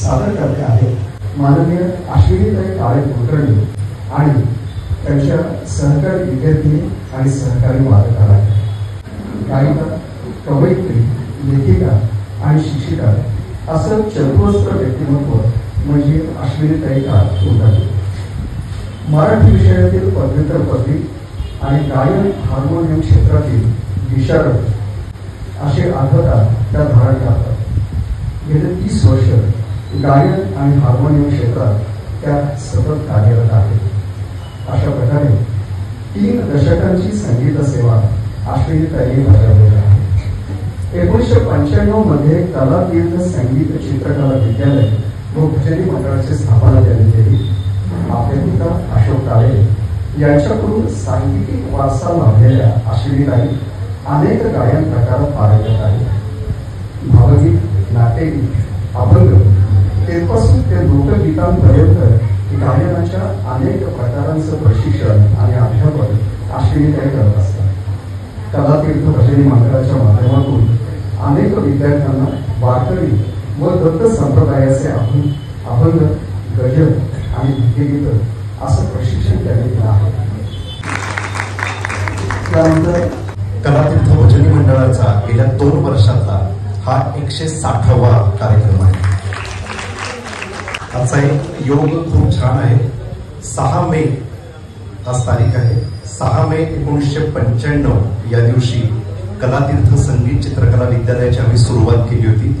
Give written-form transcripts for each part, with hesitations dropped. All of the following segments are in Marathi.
सादर करते आहेत माननीय अश्विनीताई काळे कुलकर्णी आणि त्यांच्या सहकारी विद्यार्थी आणि सहकारी वादकाला गायिका, कवयित्री, लेखिका आणि शिक्षिका असं चतुरस्त्र व्यक्तिमत्व म्हणजे अश्विनीताई काळे कुलकर्णी. मराठी विषयातील पदव्युत्तर पदवी आणि गायन हार्मोनियम क्षेत्रातील विशारद असे अर्हता त्या धारण करतात. गेले 30 वर्ष गायन आणि हार्मोनियम क्षेत्रात त्या सतत कार्यरत आहेत. अशा प्रकारे 3 दशकांची संगीत सेवा अश्विनीताईंनी बजावलेली आहे. 1995 मध्ये कलातीर्थ संगीत चित्रकला विद्यालय व भजनी मंडळाची स्थापना त्यांनी केली. आपले पिता अशोक काळे यांच्याकडून सांगीतिक वारसा लाभलेल्या अश्विनीताई अनेक गायन प्रकारात पारंगत आहेत. भावगीत, नाट्यगीत, अभंग तेपासून ते लोकगीतांपर्यंत गायनाच्या अनेक प्रकारांचं प्रशिक्षण आणि अध्यापन अश्विनीताई करत असतात. कलातीर्थ भजनी मंडळाच्या माध्यमातून अनेक विद्यार्थ्यांना वारकरी व दत्त संप्रदायाचे अभंग, गजल आणि भक्तिगीत असं प्रशिक्षण त्यांनी दिलं आहे. त्यानंतर कलातीर्थ भजनी मंडळाचा गेल्या 2 वर्षातला हा 160वा कार्यक्रम आहे. आजचा एक योग खूप छान आहे. 6 मे आज तारीख आहे. 6 मे 1995 या दिवशी कलातीर्थ संगीत चित्रकला विद्यालयाची आम्ही सुरुवात केली होती.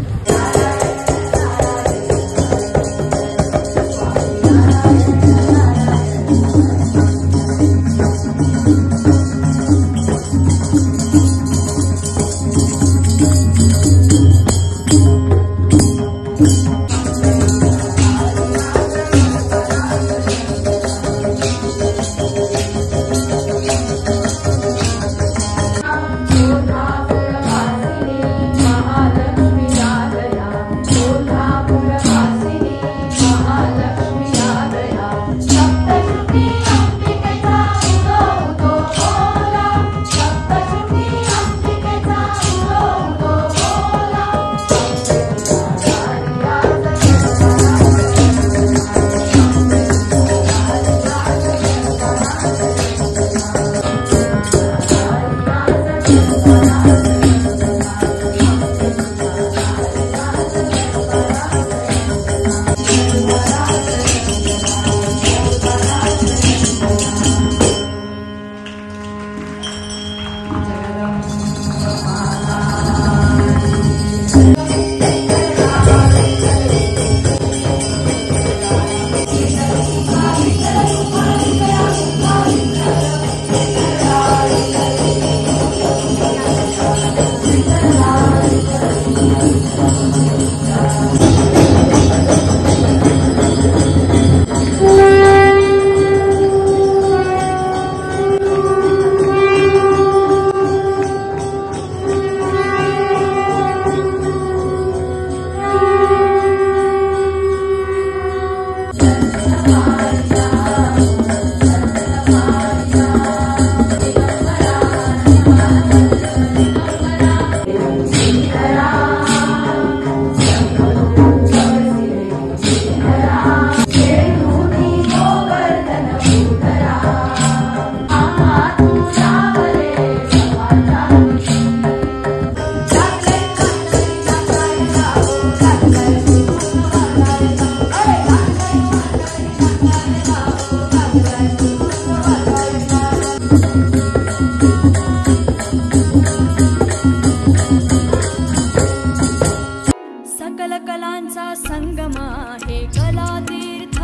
सकल कलांचा संगम आहे कलातीर्थ,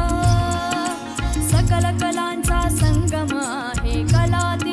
सकल कलांचा संगम आहे कलातीर्थ.